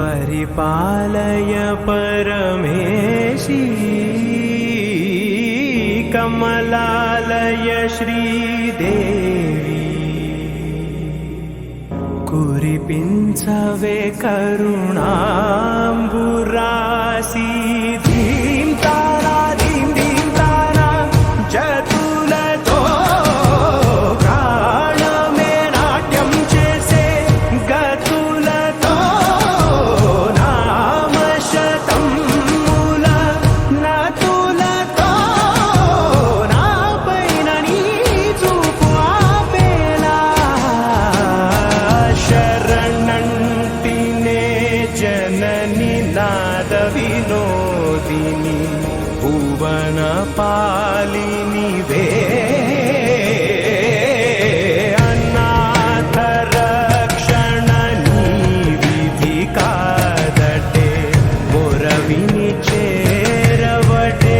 పరిపాలయ పరమేశీ కమలాలయ శ్రీదేవి కురిపించవే కరుణాంబురాశి ధీం తారా ధీం ధీం తారా జతులతో ప్రాణమే నాట్యం చేసే గతులతో నామశతముల నతులతో నాపైన నీ చూపు ఆపేలా శరణంటినే జనని నాద వినోదిని భువన పాలిని వే అనాథ రక్షణ నీ విధి కాదటే మొరవిని చేరవటే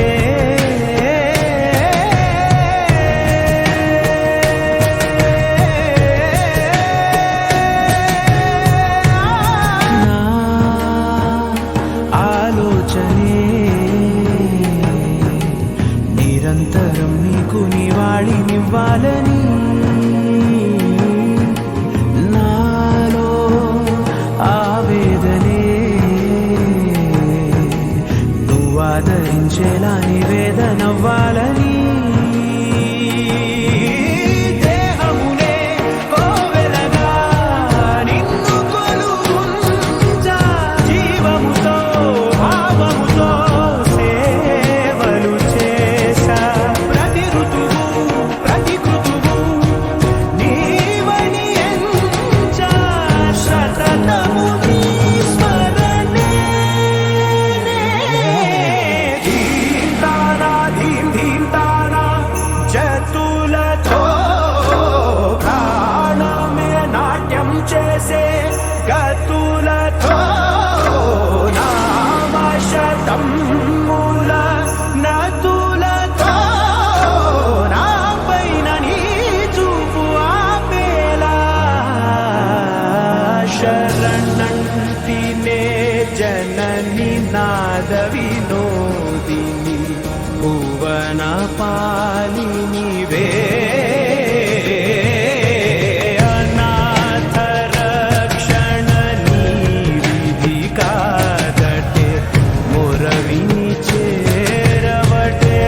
నా ఆలోచనే నిరంతరం నీకు నివాళినివ్వాలని నాలో ఆవేదనే నువ్వు ఆదరించేలా నివేదనవ్వాలని దేహమునే కోవెలగా నిన్ను కొలువుంచా జీవముతో భావముతో సేవలు చేసా ప్రతి ఋతువు ప్రతి కృతువు నీవని ఎంచా సతతము నీ స్మరణే ధీం తారా ధీం ధీం తారా జతులతో ప్రాణమే నాట్యం చేసే గతులతో నామశతముల నతులతో నాపైన నీ చూపు ఆపేలా శరణంటినే జనని నాద వినోదిని భువన పాలిని వే అనాథ రక్షణ నీ విధి కాదటే మొరవిని చేరవటే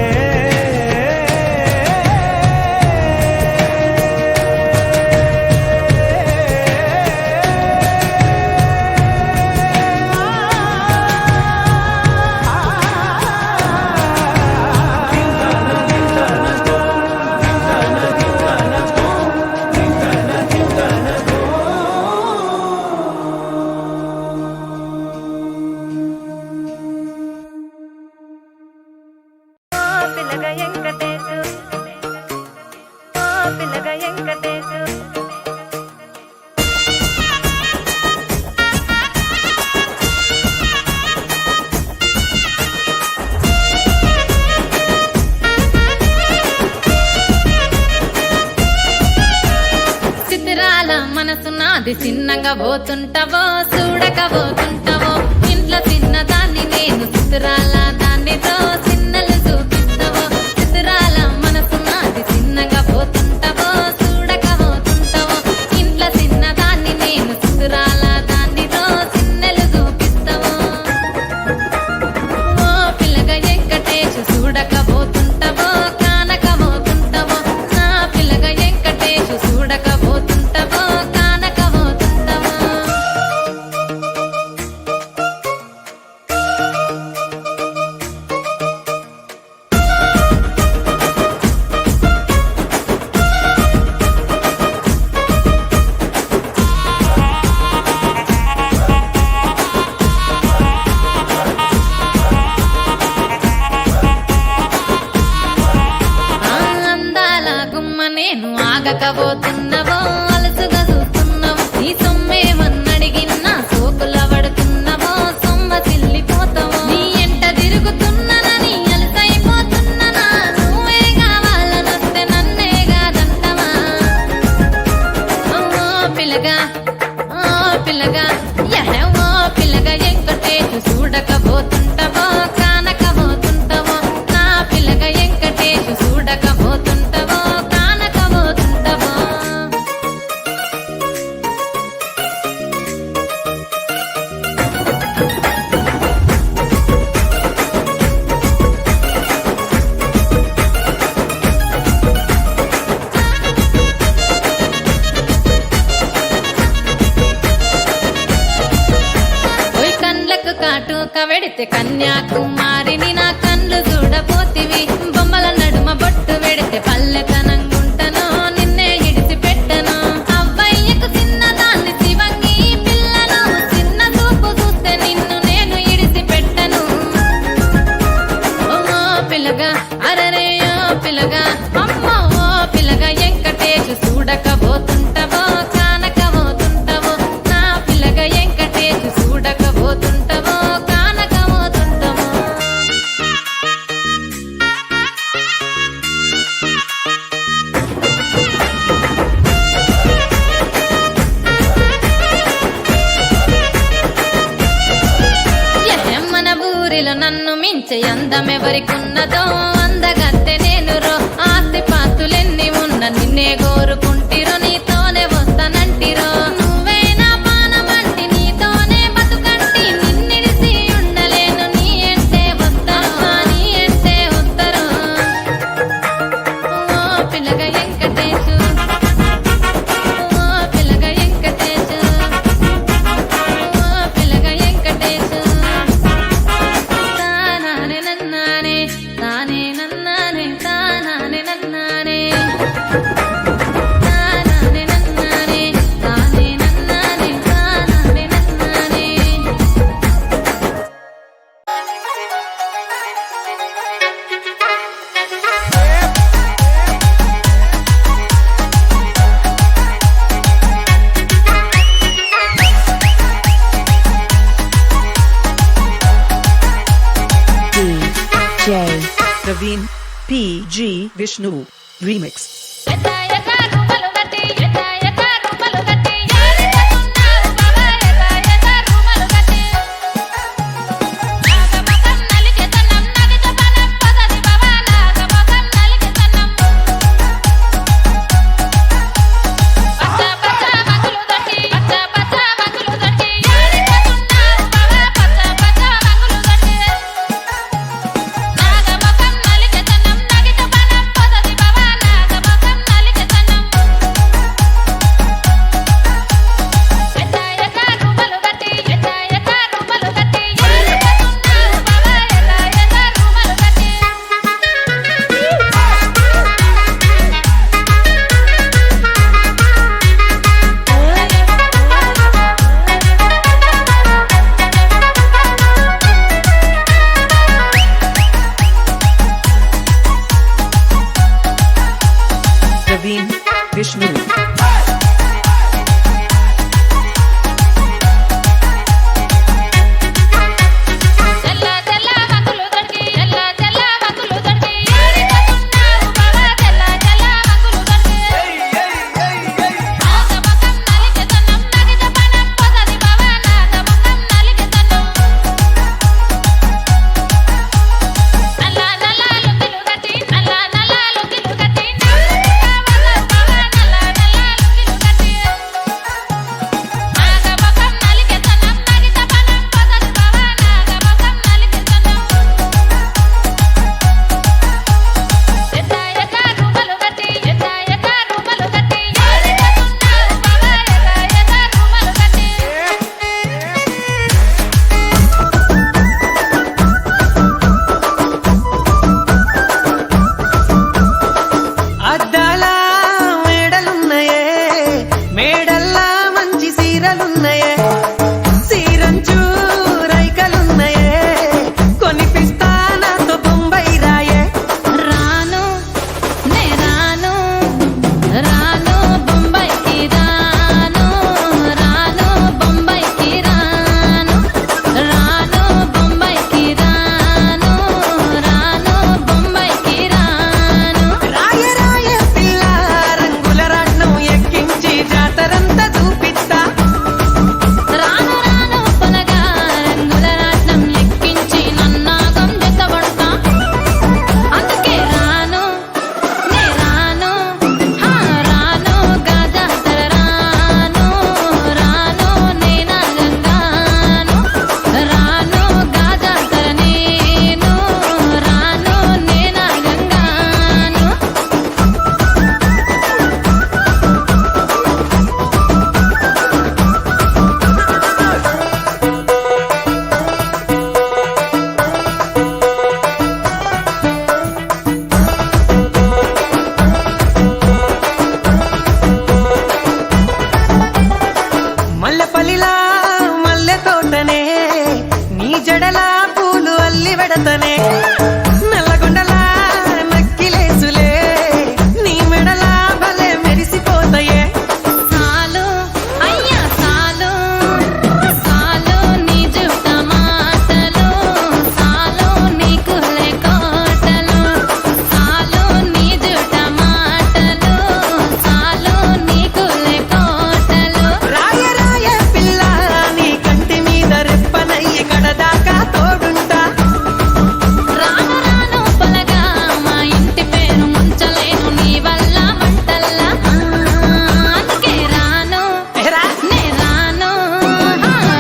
పిల్లగా వెంకటేశు పిల్లగా వెంకటేశు చిత్రాల మనసు నాది చిన్నగా పోతుంటావో చూడక పోతుంటావో ఇంట్లో చిన్నదాన్ని నేను చిత్రాల దానితో చిన్నలు చూపిస్తావో చిత్రాల మనసు నాది చిన్నగా పోతుంటావో చూడక పోతుంటావో ఇంట్లో చిన్నదాన్ని నేను చిత్రాల దానితో చిన్నలు చూపిస్తావో ఓ పిల్లగా వెంకటేశు చూడక పోతుంటావో కానక పోతుంటావో నా పిల్లగా వెంకటేశు చూడక పోతుంటావో కానక పోతుంటావో అందాల గుమ్మ నేను ఆగకపోతున్నవో అలసుగా చూస్తున్నావో నీ సొమ్మేమన్నడిగిన్నా సోకుల పడుతున్నవో సొమ్మ చిల్లిపోతావో నీ ఎంట తిరుగుతున్నానని అలసైపోతున్నానా నువ్వే కావాలనొస్తే నన్నే కాదంటవా ఓ పిల్లగా యహ ఓ పిల్లగా చూడకపోతుంటవో కానకపోతుంటవో నా పిల్లగ వెంకటేశు చూడకపోతుంటవో కానకపోతుంటవో ఓయ్ కండ్లకు కాటుక వెడితే కన్యాకుమారిని నా కండ్లు చూడపోతివి బొమ్మల నడుమ బొట్టు వెడితే పల్లెతనంగుంటను నిన్నే ఇడిసి పెట్టను అవ్వయ్యకు చిన్నదాన్ని శివంగి పిల్లను చిన్న చూపు చూస్తే నిన్ను నేను ఇడిసి పెట్టను ఓ పిల్లగా అరరే ఓ పిల్లగా అమ్మో ఓ పిల్లగా వెంకటేశు చూడకపోతుంటవో కానకపోతుంటవో నా పిల్లగా వెంకటేశు చూడకపోతుంటవో కానకపోతుంటవో మన ఊరిలో నన్ను మించే అందమెవరికున్నదో అందగత్తె నేను రో ఆస్తి పాస్తులెన్ని ఉన్న నిన్నే కోరుకుంటిరో నీతోనే వస్తానంటిరో నువ్వే నా పానమంటి నీతోనే బతుకంటి నిన్నిడిసి ఉండలేను నీ అంటే వస్తాను నీ అంటే వస్తారు ఓ పిల్లగ వెంకటేశు ఓ పిల్లగ వెంకటేశు ఓ పిల్లగ వెంకటేశు తానానే నన్నానే తానే నన్నానే తానానే నన్నానే తానానే నన్నానే తానే నన్నానే తానానే నన్నానే DJ Praveen PG Vishnu Remix. ఎతా ఎతా రూపలు గట్టి ఎతా ఎతా రూపలు గట్టి యారితకున్నారు బాబా ఎతా ఎతా రూపలు గట్టి నాగమకం నలికెతనం నగితపనం పదది బాబా నాగమకం నలికెతనం పచ్చ పచ్చ వంగులు గట్టి పచ్చ పచ్చ వంగులు గట్టి యారితకున్నారు బాబా పచ్చ పచ్చ వంగులు గట్టి నాగమకం నలికెతనం నగితపనం పదది బాబా నాగమకం జడలా పూలు అల్లి వెడతనే నల్లగొండలా నక్కిలేసులే నీ మెడలా భలే మెరిసిపోతాయే సాలు అయ్యా సాలు సాలు నీ జుట్ట మాటలు సాలు నీకు లేకోటలు సాలు నీ జుట్ట మాటలు సాలు నీకు లేకోటలు రాయ రాయ పిల్ల నీ కంటి మీద రెప్పనయ్యి కడదాకా తోడుంటా రాను రాను పలగా మా ఇంటి పేరు ముంచలేను నీ వల్ల మంటల్లా అందుకే రాను ఏరా నే రాను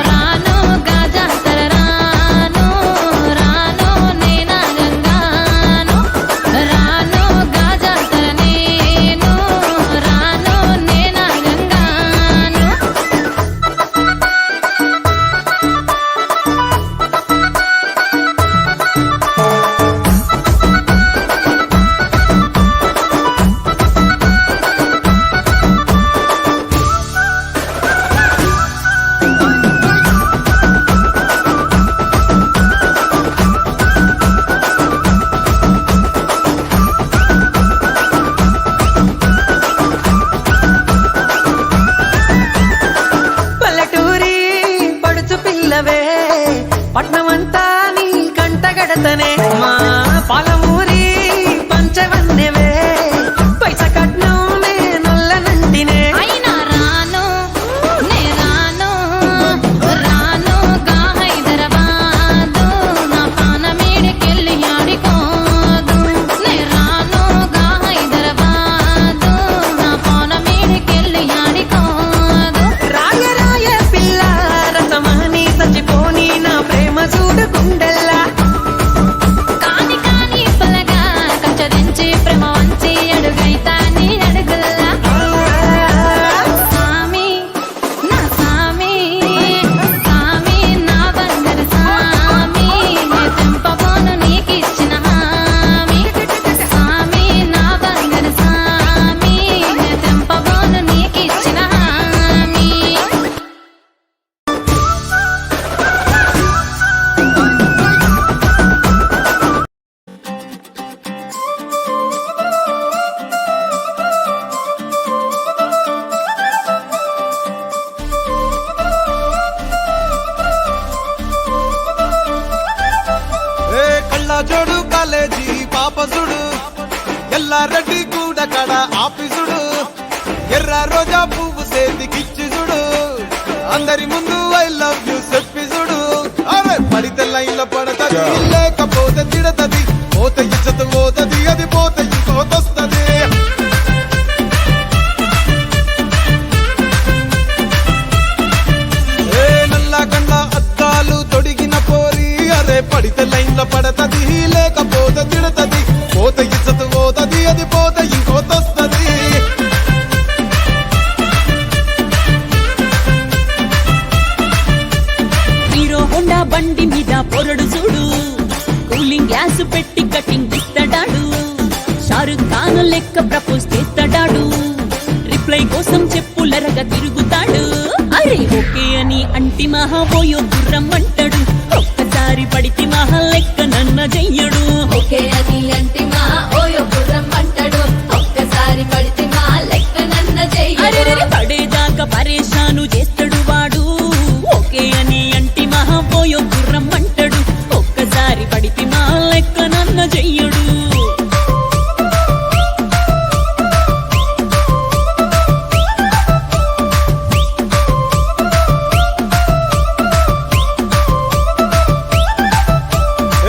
రాను గాజాతర రాను రాను నేనా గంగాను రాను గాజాతర నేను రాను నేనా గంగాను పల్లెటూరి పడుచు పిల్లవే పట్నమంతా నీ కంటగడతనే మా పాలమూరి పంచవన్నెవే పైస కట్నమే నల్లనంటినే అయినా రాను నే రాను రాను గా హైదరాబాదు నా పానమేడికెళ్ళి ఆడికోదు నే రాను గా హైదరాబాదు నా పానమేడికెళ్ళి ఆడికోదు రాయ రాయ పిల్ల రసమాని చచ్చిపోని నా ప్రేమ చూడుకుండల్లా కాని కాని పలగా కంచదించి ప్రేమ వంచి అడుగైతా నీ అడుగుల్లా సామి నా సామి సామి నా బంగారు సామి నే తెంపబోను నీకిచ్చిన హామీ సామి నా బంగారు సామి నే తెంపబోను నీకిచ్చిన హామీ ఏ కళ్ళ జోడు కాలేజీ పాపసుడు ఎల్లారెడ్డి కూడా కడ ఆఫీసుడు ఎర్ర రోజా పువ్వు సేతికిచ్చి చూడు అందరి ముందు ఐ లవ్ యూ చెప్పి చూడు అరే పడితే లైన్ల పడతది లేకపోతే తిడతది పోత ఇచ్చత పోతది అది పోత ఇంకోతొస్తది ఏ నల్ల కండ్ల అద్దాలు తొడిగిన పోరి అరే పడితే లైన్ల పడతది లేకపోతే తిడతది పోత ఇచ్చత పోతది అది పోత ఇంకోతొస్తది హీరో హోండా బండి మీద పొరడు చూడు కూలింగ్ గ్లాస్ పెట్టి కటింగ్ ఇస్తాడాడు షారుఖ్ ఖాన్ లెక్క ప్రపోజ్ చేస్తాడాడు రిప్లై కోసం చెప్పులరగా తిరుగుతాడు అరే ఓకే అని అంటి మహా పోయో గుర్రం అంటాడు ఒక్కసారి పడితే మహా లెక్క నన్న చెయ్యడు ఓకే అది అంటి మా ఓయో గుర్రం అంటాడు ఒక్కసారి పడితే మా లెక్క నన్న అరే చెయ్యడు పడేదాకా పరేషాను చేస్తాడు వాడు ఓకే అని అంటి మహా పోయో గుర్రం అంటాడు ఒక్కసారి పడితే మా లెక్క నన్న చెయ్యడు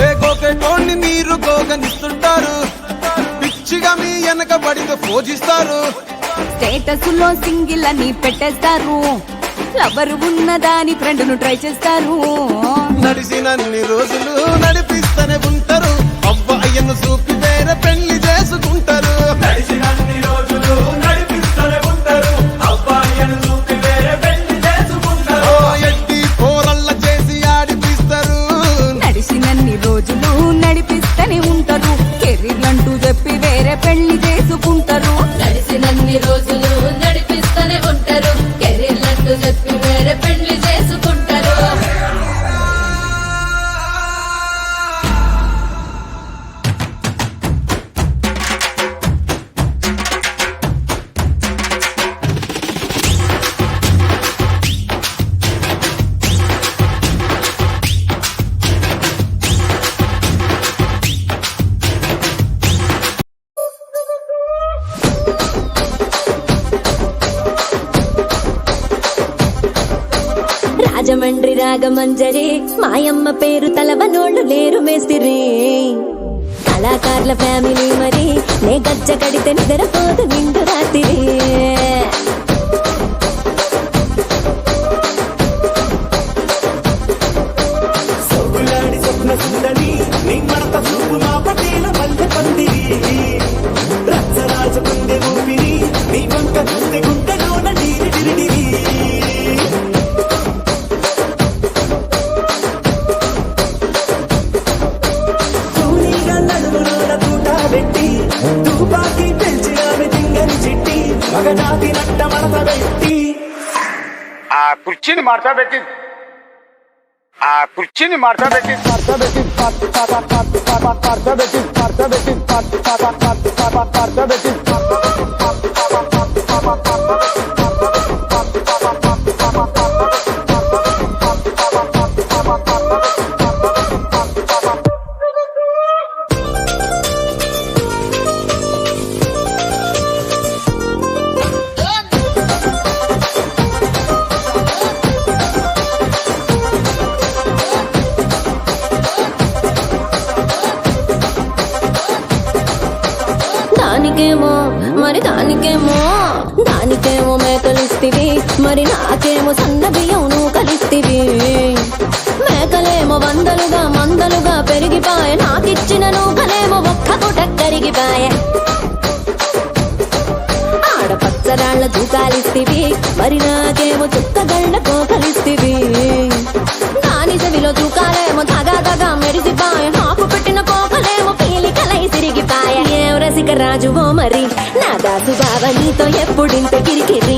ఏ గోకెటోన్ని మీరు గోగనిస్తుంటారు పిచ్చిగా మీ వెనక పడితే పూజిస్తారు స్టేటస్ లో సింగిల్ అని పెట్టేస్తారు లవరు ఉన్నదాని ఫ్రెండ్ ను ట్రై చేస్తారు నడిచినన్ని రోజులు నడిపిస్తూనే ఉంటారు అవ్వ అయ్యను చూపి వేరే పెళ్లి చేసుకుంటారు నడిచినన్ని రోజులు నడిపిస్తూనే ఉంటారు అబ్బాయిని చూపి వేరే పెళ్లి చేసుకుంటారు ఓ ఎట్టి పోరల్ల చేసి ఆడిపిస్తారు నడిచినన్ని రోజులు నడిపిస్తూనే ఉంటారు కెరీర్లంటూ చెప్పి వేరే పెళ్లి చేసుకుంటారు నడిచినన్ని రోజులు నడిపిస్తూనే ఉంటారు కెరీర్లంటూ చెప్పి వేరే పెళ్లి చేసుకుంటారు రాజమండ్రి రాగమంజరి మాయమ్మ పేరు తలవనోళ్ళు లేరు మేస్తిరి కళాకారుల ఫ్యామిలీ మరి నే గజ్జ కడితే నిద్రపోదు నిండు రాత్రి సొగులాడి స్వప్న సుందరి నీ మడత చూపు మా పటేల మల్లె పందిరి రచ్చరాజ కుందె ఊపిరి నీ వంక గుండె గుండెలోన డీరి డిరిడిరి కూలీగా నడుములోన తూట పెట్టి తుపాకి పెంచినామె దింగని చిట్టి మగజాతి నట్ట మడత పెట్టి ఆ కుర్చీని మార్చబెట్టి దానికేమో మేకలిస్తివి మరి నాకేమో సన్న బియ్యం నువ్వు కలిస్తివి మేకలేమో మందలుగా పెరిగిపాయ నాకిచ్చిన నూకలేమో ఒక్క పూట కరిగిపాయ ఆడపచ్చరాళ్ల తూకాలిస్తివి మరి నాకేమో చుక్కగళ్ళ కోకలిస్తివి దాని చెవిలో తూకాలేమో తగా మెరిసిపాయ నాకు పెట్టిన కోకలేమో పీలికలై సిరిగిపాయ ఏం రసిక రాజువో మరి నా దాసు బావ నీతో ఎప్పుడింత కిరికిరి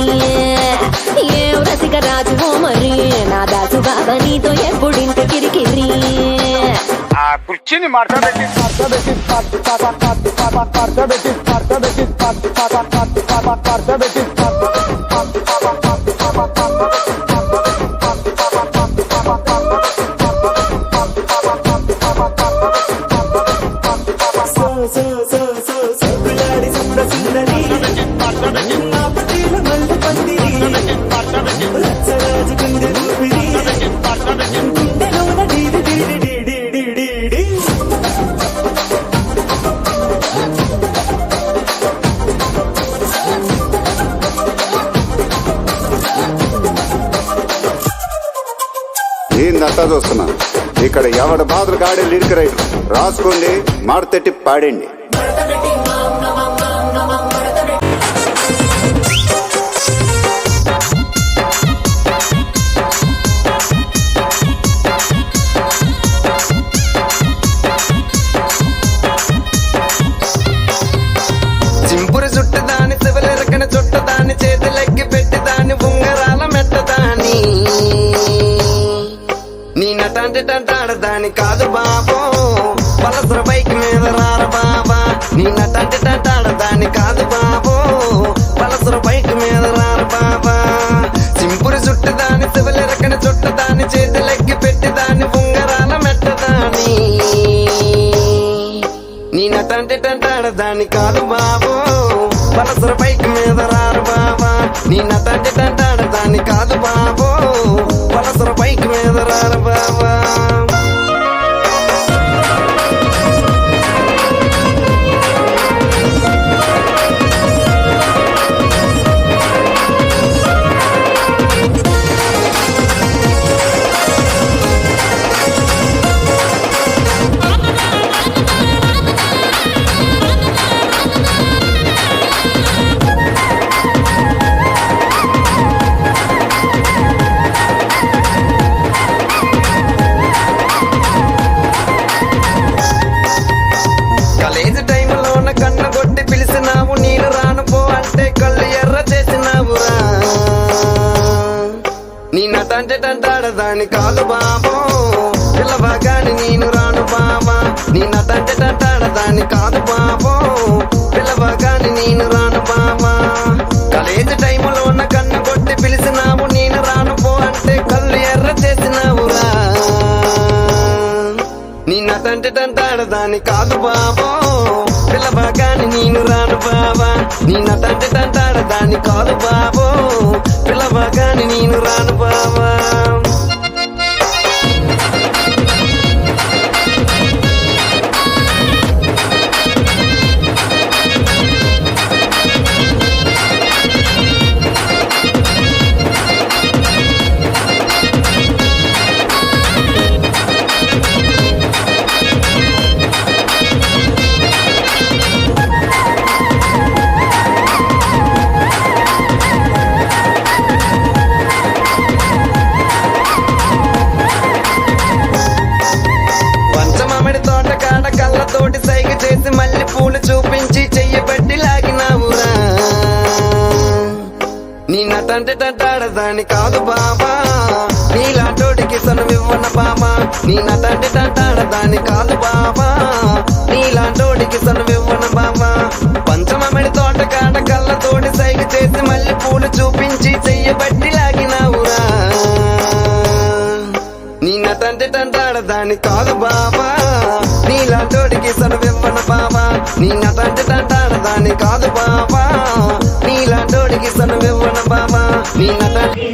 ఏం రసిక రాజువో మరి నా దాసు బావ నీతో ఎప్పుడింత కిరికిరి ఆ కుర్చీని మార్చబెట్టి సొగులాడి స్వప్న సుందరి నా పటేల మల్లె పందిరి రచ్చరాజ కుందె ఊపిరి గుండెలోన డీరి డీరి డీడి డీడి డీ ఏందంతా చూస్తున్నా ఇక్కడ ఎవడ బాధలు కాడే లిరిక్ రైటర్ రాసుకోండి మాడతెట్టి పాడండి చింపురు చుట్టదాని శివలెరకన చుట్టదాని చేతులెక్కి పెట్టిదాని ఉంగరాల మెట్టదాని నీ నటంటాడదాని కాదు బాబో పలసర బైక్ మీద రార బాబా నీ నటంటాడదాని కాదు బాబో పలసర బైక్ మీద రార బాబా చింపురు చుట్టదాని శివలెరకన చుట్టదాని చేతులెక్కి పెట్టిదాని ఉంగరాల మెట్టదాని నీ నటంటాడదాని కాదు బాబో పలసర బైక్ మీద రారు బాబా నీ నటంటాడదాని కాదు బాబో పలసర బైక్ మీద రారు బాబా కాలేజీ టైంలోన కన్ను కొట్టి పిలిచినావు నేను రాను పో అంటే కళ్ళు ఎర్ర చేసినావురా నీ నటంటాడదాని కాదు బాబో పిల్లవగాని నేను రాను బాబా నీ నటంటాడదాని కాదు బాబో పిల్లవగాని నేను రాను బాబా కాలేజీ టైంలోన కన్ను కొట్టి పిలిచినావు నేను రాను పో అంటే కళ్ళు ఎర్ర చేసినావురా నీ నటంటాడదాని కాదు బాబో పిల్లవగాని నేను రాను బాబా నీ నటంటాడదాని కాదు బాబో పిల్లవగాని నేను రాను బాబా తంటాడదాని కాదు బాబా నీలాంటోడికి సనువివ్వన బాబా నీ నటంటి తంటాడదాని కాదు బాబా నీలాంటోడికి సనువివ్వన బాబా పంచమమిడి తోటకాడ కళ్ళతోటి సైగ చేసి మళ్ళీ పూలు చూపించి చెయ్యబట్టి లాగినావురా నీ నటంటి తంటాడదాని కాదు బాబా నీలాంటోడికి సనువివ్వన బాబా నీ నటంటి తంటాడదాని కాదు బాబా నీలాంటోడికి సనువివ్వన బాబా నీ నటంటి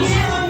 Yeah.